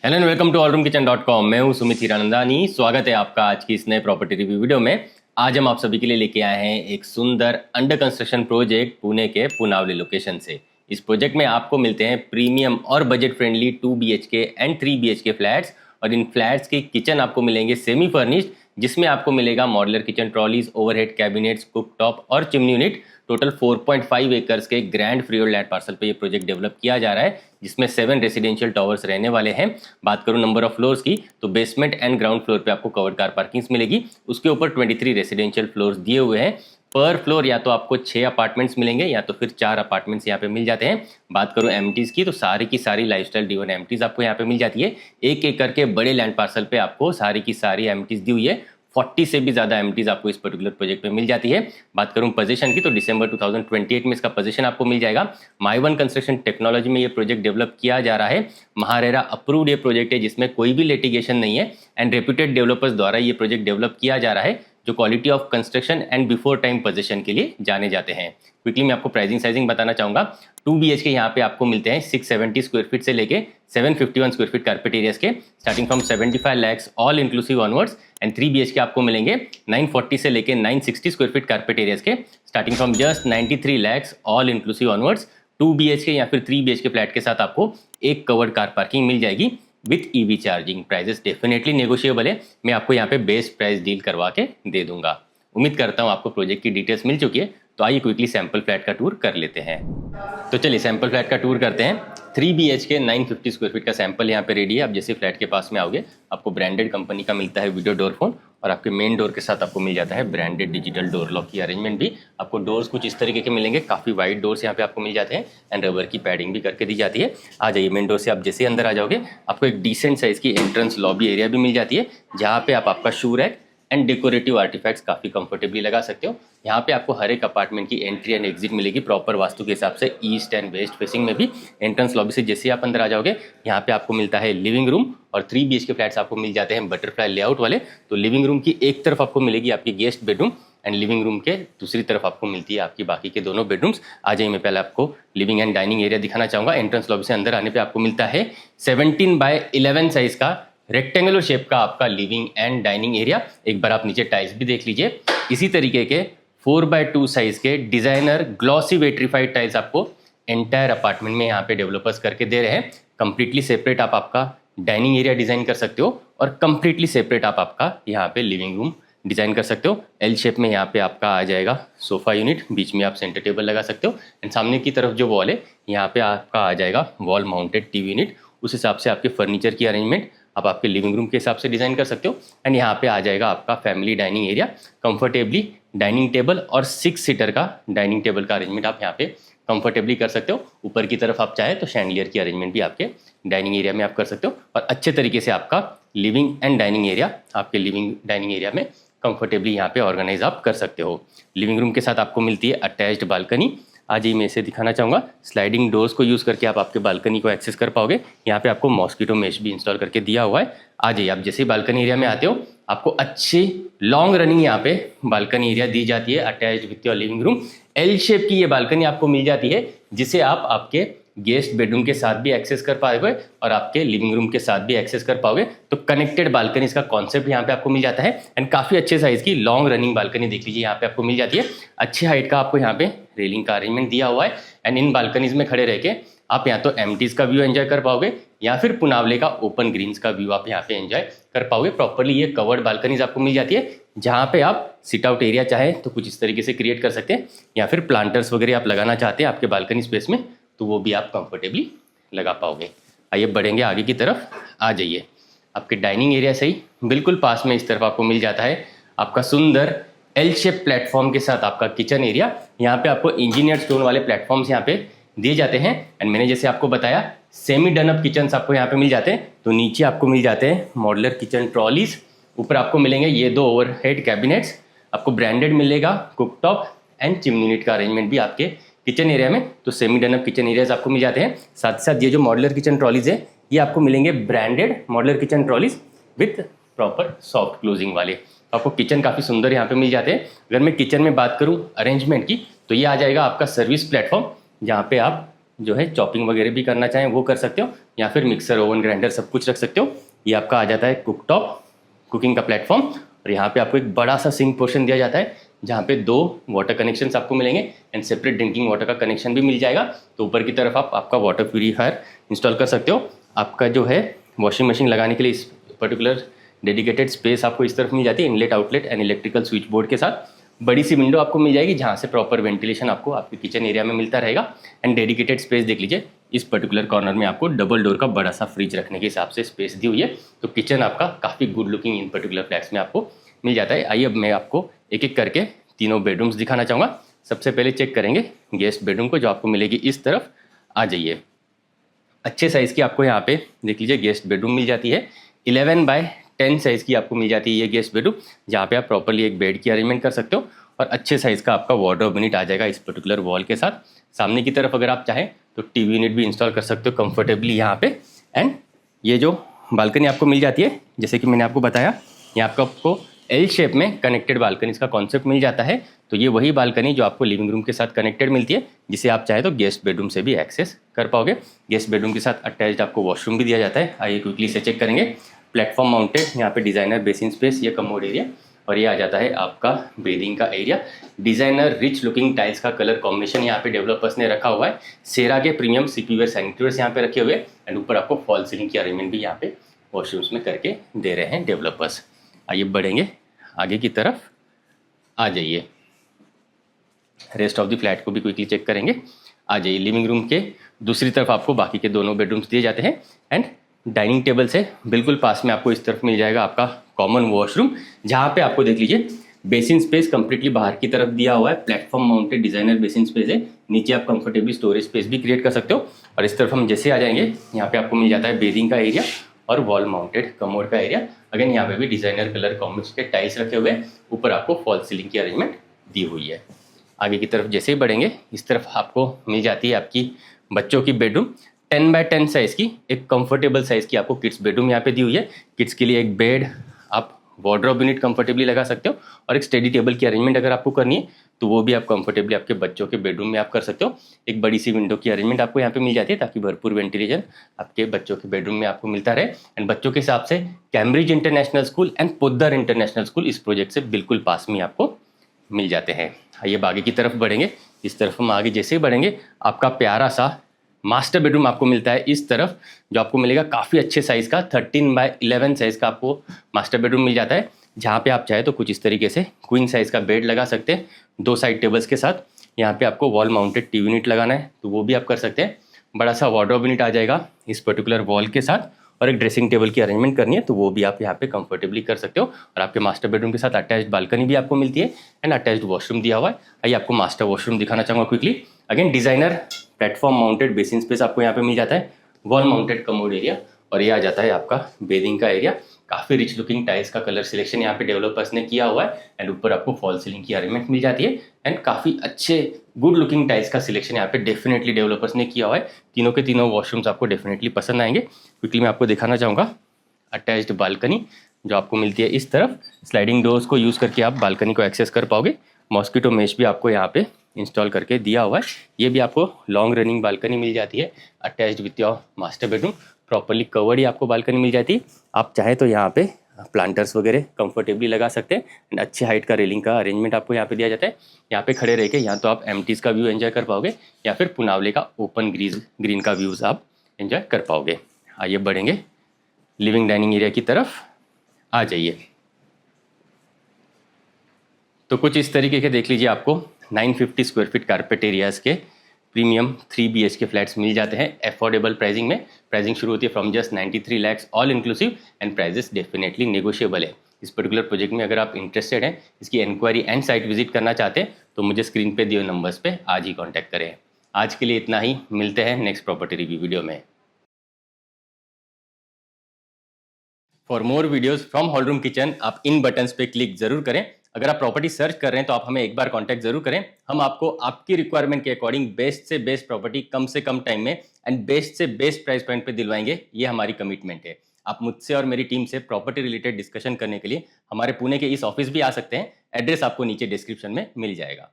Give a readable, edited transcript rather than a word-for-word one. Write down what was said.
Hello and welcome to allroomkitchen.com। मैं हूं सुमित हीरानंदानी। स्वागत है आपका आज की इस नए प्रॉपर्टी रिव्यू वीडियो में। आज हम आप सभी के लिए लेके आए हैं एक सुंदर अंडर कंस्ट्रक्शन प्रोजेक्ट पुणे के पुनावली लोकेशन से। इस प्रोजेक्ट में आपको मिलते हैं प्रीमियम और budget friendly 2 BHK and 3 BHK flats, और इन फ्लैट्स के किचन आपको मिलेंगे सेमी फर्निश्ड, जिसमें आपको मिलेगा modular kitchen trolleys, overhead cabinets, cooktop और चिमनी यूनिट। टोटल 4.5 एकर्स के ग्रैंड फ्रीहोल्ड लैंड पार्सल पे ये प्रोजेक्ट डेवलप किया जा रहा है, जिसमें 7 रेसिडेंशियल टावर्स रहने वाले हैं। बात करूं नंबर ऑफ फ्लोर्स की, तो बेसमेंट एंड ग्राउंड फ्लोर पे आपको कवर्ड कार पार्किंग्स मिलेगी। उसके ऊपर 23 रेसिडेंशियल फ्लोर्स दिए हुए हैं। पर फ्लोर या तो आपको 6 अपार्टमेंट्स मिलेंगे या तो फिर 4 अपार्टमेंट्स यहाँ पे मिल जाते हैं। बात करूं एमिटीज की, तो सारी की सारी लाइफस्टाइल ड्रिवन एमिटीज आपको यहाँ पे मिल जाती है। 1 एकड़ के बड़े लैंड पार्सल पे आपको सारी की सारी एमिटीज दी हुई है। 40 से भी ज़्यादा एमिटीज आपको इस पर्टिकुलर प्रोजेक्ट में मिल जाती है। बात करूं पोजीशन की, तो दिसंबर 2028 में इसका पोजीशन आपको मिल जाएगा। माई1 कंस्ट्रक्शन टेक्नोलॉजी में ये प्रोजेक्ट डेवलप किया जा रहा है। महारेरा अप्रूव्ड ये प्रोजेक्ट है, जिसमें कोई भी लिटिगेशन नहीं है, एंड रेप्यूटेड डेवलपर्स द्वारा ये प्रोजेक्ट डेवलप किया जा रहा है, जो quality of construction and before time position के लिए जाने जाते हैं। क्विकली मैं आपको प्राइसिंग साइजिंग बताना चाहूँगा। 2 BHK यहाँ पे आपको मिलते हैं 670 स्क्वायर फीट से लेके 751 स्क्वायर फीट कारपेट एरियाज के, starting from 75 lakhs all inclusive onwards. And 3 BHK आपको मिलेंगे 940 से लेके 960 स्क्वायर फीट कारपेट एरियाज के, starting from just 93 lakhs all inclusive onwards. 2 BHK या फिर 3 BHK फ्लैट के साथ आपको एक कवर्ड कार पार्किंग मिल जाएगी with EV charging. Prices definitely negotiable है। मैं आपको यहाँ पे बेस्ट प्राइस डील करवा के दे दूंगा। उम्मीद करता हूँ आपको प्रोजेक्ट की डिटेल्स मिल चुकी है। तो आइए क्विकली सैंपल फ्लैट का टूर कर लेते हैं। तो चलिए सैंपल फ्लैट का टूर करते हैं। 3 BHK 950 स्क्वायर फीट का सैंपल यहाँ पे रेडी है। अब जैसे फ्लैट के पास में आओगे, आपको ब्रांडेड कंपनी का मिलता है वीडियो डोर फोन, और आपके मेन डोर के साथ आपको मिल जाता है ब्रांडेड डिजिटल डोर लॉक की अरेंजमेंट भी। आपको डोर्स कुछ इस तरीके के मिलेंगे, काफ़ी वाइड डोर्स यहाँ पे आपको मिल जाते हैं, एंड रबर की पैडिंग भी करके दी जाती है। आ जाइए, मेन डोर से आप जैसे अंदर आ जाओगे, आपको एक डिसेंट साइज की एंट्रेंस लॉबी एरिया भी मिल जाती है, जहाँ पे आप आपका shoe rack and decorative artefacts काफ़ी कंफर्टेबली लगा सकते हो। यहाँ पे आपको हर एक अपार्टमेंट की एंट्री एंड एग्जिट मिलेगी प्रॉपर वास्तु के हिसाब से, ईस्ट एंड वेस्ट फेसिंग में भी। एंट्रेंस लॉबी से जैसे आप अंदर आ जाओगे, यहाँ पे आपको मिलता है लिविंग रूम, और 3 BHK फ्लैट्स आपको मिल जाते हैं बटरफ्लाई लेआउट वाले। तो लिविंग रूम की एक तरफ आपको मिलेगी आपकी guest bedroom, and living room के दूसरी तरफ आपको मिलती है आपकी बाकी के दोनों बेडरूम्स। आ जाइए, मैं पहले आपको लिविंग एंड डाइनिंग एरिया दिखाना चाहूँगा। एंट्रेंस लॉबी से अंदर आने पर आपको मिलता है 17x11 साइज का रेक्टेंगुलर शेप का आपका लिविंग एंड डाइनिंग एरिया। एक बार आप नीचे टाइल्स भी देख लीजिए। इसी तरीके के 4x2 साइज के डिजाइनर ग्लॉसी वेट्रीफाइड टाइल्स आपको एंटायर अपार्टमेंट में यहाँ पे डेवलपर्स करके दे रहे हैं। कंप्लीटली सेपरेट आप आपका डाइनिंग एरिया डिजाइन कर सकते हो, और कंप्लीटली सेपरेट आप आपका यहाँ पे लिविंग रूम डिजाइन कर सकते हो। एल शेप में यहाँ पे आपका आ जाएगा सोफा यूनिट, बीच में आप सेंटर टेबल लगा सकते हो, एंड सामने की तरफ जो वॉल है, यहाँ पे आपका आ जाएगा वॉल माउंटेड TV यूनिट। उस हिसाब से आपके फर्नीचर की अरेंजमेंट आप आपके लिविंग रूम के हिसाब से डिज़ाइन कर सकते हो। एंड यहाँ पे आ जाएगा आपका family dining area, comfortably dining table और 6 सीटर का डाइनिंग टेबल का अरेंजमेंट आप यहाँ पे कंफर्टेबली कर सकते हो। ऊपर की तरफ आप चाहे तो शैंडलियर की अरेंजमेंट भी आपके डाइनिंग एरिया में आप कर सकते हो, और अच्छे तरीके से आपका लिविंग एंड डाइनिंग एरिया आपके लिविंग डाइनिंग एरिया में कंफर्टेबली यहाँ पे ऑर्गेनाइज आप कर सकते हो। लिविंग रूम के साथ आपको मिलती है अटैच्ड बालकनी। आज ही मैं इसे दिखाना चाहूँगा। स्लाइडिंग डोर्स को यूज़ करके आप आपके बालकनी को एक्सेस कर पाओगे। यहाँ पे आपको मॉस्किटो मेश भी इंस्टॉल करके दिया हुआ है। आ जाइए, आप जैसे ही बालकनी एरिया में आते हो, आपको अच्छी लॉन्ग रनिंग यहाँ पे बालकनी एरिया दी जाती है attached with your living room. L shape की ये बालकनी आपको मिल जाती है, जिसे आप आपके गेस्ट बेडरूम के साथ भी एक्सेस कर पाओगे और आपके लिविंग रूम के साथ भी एक्सेस कर पाओगे। तो कनेक्टेड बालकनी इसका कॉन्सेप्ट यहाँ पे आपको मिल जाता है, एंड काफ़ी अच्छे साइज़ की लॉन्ग रनिंग बालकनी देख लीजिए यहाँ पे आपको मिल जाती है। अच्छी हाइट का आपको यहाँ पे रेलिंग का अरेंजमेंट दिया हुआ है, एंड इन बालकनीज में खड़े रह के आप यहाँ तो एमिटीज का व्यू एंजॉय कर पाओगे, या फिर पुनावले का ओपन ग्रीन्स का व्यू आप यहाँ पे एंजॉय कर पाओगे। प्रॉपरली ये कवर्ड बालकनीज आपको मिल जाती है, जहाँ पे आप सिट आउट एरिया चाहे तो कुछ इस तरीके से क्रिएट कर सकते हैं, या फिर प्लांटर्स वगैरह आप लगाना चाहते हैं आपके बालकनी स्पेस में, तो वो भी आप कंफर्टेबली लगा पाओगे। आइए बढ़ेंगे आगे की तरफ। आ जाइए, आपके डाइनिंग एरिया से ही बिल्कुल पास में इस तरफ आपको मिल जाता है आपका सुंदर एल शेप प्लेटफॉर्म के साथ आपका किचन एरिया। यहाँ पे आपको इंजीनियर्ड स्टोन वाले प्लेटफॉर्म्स यहाँ पे दिए जाते हैं, एंड मैंने जैसे आपको बताया सेमी डन अप किचन आपको यहाँ पे मिल जाते हैं। तो नीचे आपको मिल जाते हैं मॉड्यूलर किचन ट्रॉलीज, ऊपर आपको मिलेंगे ये 2 ओवरहेड कैबिनेट्स, आपको ब्रांडेड मिलेगा कुकटॉप एंड चिमनी यूनिट का अरेंजमेंट भी आपके किचन एरिया में। तो semi done up kitchen areas आपको मिल जाते हैं। साथ साथ ये जो मॉड्यूलर किचन ट्रॉलीज है, ये आपको मिलेंगे branded modular kitchen trolleys with proper soft closing वाले। आपको किचन काफ़ी सुंदर यहाँ पे मिल जाते हैं। अगर मैं किचन में बात करूँ अरेंजमेंट की, तो ये आ जाएगा आपका सर्विस प्लेटफॉर्म, जहाँ पे आप जो है चॉपिंग वगैरह भी करना चाहें वो कर सकते हो, या फिर मिक्सर, ओवन, ग्राइंडर सब कुछ रख सकते हो। ये आपका आ जाता है कुकटॉप, कुकिंग का प्लेटफॉर्म। और यहाँ पे आपको एक बड़ा सा सिंक पोर्शन दिया जाता है जहाँ पे 2 वाटर कनेक्शंस आपको मिलेंगे एंड सेपरेट ड्रिंकिंग वाटर का कनेक्शन भी मिल जाएगा। तो ऊपर की तरफ आप आपका वाटर प्यूरीफायर इंस्टॉल कर सकते हो। आपका जो है वॉशिंग मशीन लगाने के लिए इस पर्टिकुलर डेडिकेटेड स्पेस आपको इस तरफ मिल जाती है, inlet outlet and electrical switch board के साथ। बड़ी सी विंडो आपको मिल जाएगी जहाँ से प्रॉपर वेंटिलेशन आपको आपके किचन एरिया में मिलता रहेगा। एंड डेडिकेटेड स्पेस देख लीजिए, इस पर्टिकुलर कॉर्नर में आपको डबल डोर का बड़ा सा फ्रिज रखने के हिसाब से स्पेस दी हुई है। तो किचन आपका काफ़ी good looking in particular flats में आपको मिल जाता है। आइए अब मैं आपको एक एक करके तीनों बेडरूम्स दिखाना चाहूँगा। सबसे पहले चेक करेंगे गेस्ट बेडरूम को, जो आपको मिलेगी इस तरफ। आ जाइए, अच्छे साइज़ की आपको यहाँ पे देख लीजिए गेस्ट बेडरूम मिल जाती है। 11x10 साइज़ की आपको मिल जाती है ये गेस्ट बेडरूम, जहाँ पे आप प्रॉपर्ली एक बेड की अरेंजमेंट कर सकते हो। और अच्छे साइज़ का आपका वार्डरोब यूनिट आ जाएगा इस पर्टिकुलर वॉल के साथ। सामने की तरफ अगर आप चाहें तो टीवी यूनिट भी इंस्टॉल कर सकते हो कंफर्टेबली यहाँ पे। एंड ये जो बालकनी आपको मिल जाती है, जैसे कि मैंने आपको बताया, यहाँ आपको एल शेप में कनेक्टेड बालकनीज का कॉन्सेप्ट मिल जाता है। तो ये वही बालकनी जो आपको लिविंग रूम के साथ कनेक्टेड मिलती है, जिसे आप चाहे तो गेस्ट बेडरूम से भी एक्सेस कर पाओगे। गेस्ट बेडरूम के साथ अटैच्ड आपको वॉशरूम भी दिया जाता है। आइए क्विकली से चेक करेंगे। प्लेटफॉर्म माउंटेड यहाँ पे डिज़ाइनर बेसिन स्पेस, ये कमोड एरिया, और ये आ जाता है आपका बेदिंग का area. Designer rich looking tiles का कलर कॉम्बिनेशन यहाँ पे डेवलपर्स ने रखा हुआ है। सेरा के प्रीमियम सीपीवेयर सैनिटरीवेयर्स यहाँ पे रखे हुए हैं। एंड ऊपर आपको फॉल सीलिंग की अरेंजमेंट भी यहाँ पे वॉशरूम्स में करके दे रहे हैं डेवलपर्स। आइए बढ़ेंगे आगे की तरफ। आ जाइए, रेस्ट ऑफ द फ्लैट को भी क्विकली चेक करेंगे। आ जाइए, लिविंग रूम के दूसरी तरफ आपको बाकी के दोनों बेडरूम्स दिए जाते हैं। एंड डाइनिंग टेबल से बिल्कुल पास में आपको इस तरफ मिल जाएगा आपका कॉमन वॉशरूम, जहाँ पे आपको देख लीजिए बेसिन स्पेस कंप्लीटली बाहर की तरफ दिया हुआ है। Platform mounted designer basin space है। नीचे आप कंफर्टेबली स्टोरेज स्पेस भी क्रिएट कर सकते हो। और इस तरफ हम जैसे आ जाएंगे, यहाँ पे आपको मिल जाता है बेदिंग का एरिया और वॉल माउंटेड कमोड का एरिया। अगेन यहाँ पे भी डिजाइनर कलर कॉम्बिनेशन के टाइल्स रखे हुए हैं। ऊपर आपको फॉल सीलिंग की अरेंजमेंट दी हुई है। आगे की तरफ जैसे ही बढ़ेंगे, इस तरफ आपको मिल जाती है आपकी बच्चों की बेडरूम। 10x10 साइज़ की एक कंफर्टेबल साइज़ की आपको किड्स बेडरूम यहाँ पे दी हुई है। किड्स के लिए एक बेड, आप वार्डरोब यूनिट कंफर्टेबली लगा सकते हो, और एक स्टडी टेबल की अरेंजमेंट अगर आपको करनी है तो वो भी आप कंफर्टेबली आपके बच्चों के बेडरूम में आप कर सकते हो। एक बड़ी सी विंडो की अरेंजमेंट आपको यहाँ पे मिल जाती है, ताकि भरपूर वेंटिलेशन आपके बच्चों के बेडरूम में आपको मिलता रहे। एंड बच्चों के हिसाब से Cambridge international school and Poddar international school इस प्रोजेक्ट से बिल्कुल पास में आपको मिल जाते हैं। आइए आगे की तरफ बढ़ेंगे। इस तरफ हम आगे जैसे ही बढ़ेंगे, आपका प्यारा सा मास्टर बेडरूम आपको मिलता है इस तरफ, जो आपको मिलेगा काफ़ी अच्छे साइज़ का 13x11 साइज़ का आपको मास्टर बेडरूम मिल जाता है, जहाँ पे आप चाहे तो कुछ इस तरीके से क्वीन साइज़ का बेड लगा सकते हैं 2 साइड टेबल्स के साथ। यहाँ पे आपको वॉल माउंटेड टीवी यूनिट लगाना है तो वो भी आप कर सकते हैं। बड़ा सा वार्डरोब यूनिट आ जाएगा इस पर्टिकुलर वॉल के साथ, और एक ड्रेसिंग टेबल की अरेंजमेंट करनी है तो वो भी आप यहाँ पे कंफर्टेबली कर सकते हो। और आपके मास्टर बेडरूम के साथ अटैच्ड बालकनी भी आपको मिलती है एंड अटैच्ड वॉशरूम दिया हुआ है। आइए आपको मास्टर वॉशरूम दिखाना चाहूँगा quickly. Again designer platform mounted basin space आपको यहाँ पे मिल जाता है, वॉल माउंटेड कमोड एरिया, और ये आ जाता है आपका बेदिंग का एरिया। काफ़ी रिच लुकिंग टाइल्स का कलर सिलेक्शन यहाँ पे डेवलपर्स ने किया हुआ है। एंड ऊपर आपको फॉल सीलिंग की अरेंजमेंट मिल जाती है। एंड काफ़ी अच्छे गुड लुकिंग टाइल्स का सिलेक्शन यहाँ पे डेफिनेटली डेवलपर्स ने किया हुआ है। तीनों के तीनों वॉशरूम्स आपको डेफिनेटली पसंद आएंगे। क्विकली मैं आपको दिखाना चाहूँगा अटैच्ड बालकनी जो आपको मिलती है इस तरफ। स्लाइडिंग डोर्स को यूज़ करके आप बालकनी को एक्सेस कर पाओगे। मॉस्किटो मेश भी आपको यहाँ पे इंस्टॉल करके दिया हुआ है। ये भी आपको लॉन्ग रनिंग बालकनी मिल जाती है attached with your master bedroom. Properly covered ही आपको बालकनी मिल जाती है। आप चाहे तो यहाँ पे प्लांटर्स वगैरह कंफर्टेबली लगा सकते हैं। एंड अच्छे हाइट का रेलिंग का अरेंजमेंट आपको यहाँ पे दिया जाता है। यहाँ पे खड़े रह के या तो आप एमटीज का व्यू एंजॉय कर पाओगे, या फिर पुनावले का ओपन ग्रीन का व्यूज़ आप एंजॉय कर पाओगे। आइए बढ़ेंगे लिविंग डाइनिंग एरिया की तरफ। आ जाइए, तो कुछ इस तरीके के देख लीजिए, आपको 950 स्क्वायर फीट कारपेट एरियाज़ के प्रीमियम 3 BHK फ्लैट्स मिल जाते हैं अफोर्डेबल प्राइसिंग में। प्राइसिंग शुरू होती है from just 93 lakhs all inclusive, and prices definitely negotiable है। इस पर्टिकुलर प्रोजेक्ट में अगर आप इंटरेस्टेड हैं, इसकी इंक्वायरी एंड साइट विजिट करना चाहते हैं, तो मुझे स्क्रीन पे दिए नंबर्स पे आज ही कॉन्टैक्ट करें। आज के लिए इतना ही, मिलते हैं नेक्स्ट प्रॉपर्टी रिव्यू वीडियो में। For more videos from hall room kitchen आप इन बटन्स पे क्लिक जरूर करें। अगर आप प्रॉपर्टी सर्च कर रहे हैं तो आप हमें एक बार कांटेक्ट जरूर करें। हम आपको आपकी रिक्वायरमेंट के अकॉर्डिंग बेस्ट से बेस्ट प्रॉपर्टी कम से कम टाइम में एंड बेस्ट से बेस्ट प्राइस पॉइंट पे दिलवाएंगे। ये हमारी कमिटमेंट है। आप मुझसे और मेरी टीम से प्रॉपर्टी रिलेटेड डिस्कशन करने के लिए हमारे पुणे के इस ऑफिस भी आ सकते हैं। एड्रेस आपको नीचे डिस्क्रिप्शन में मिल जाएगा।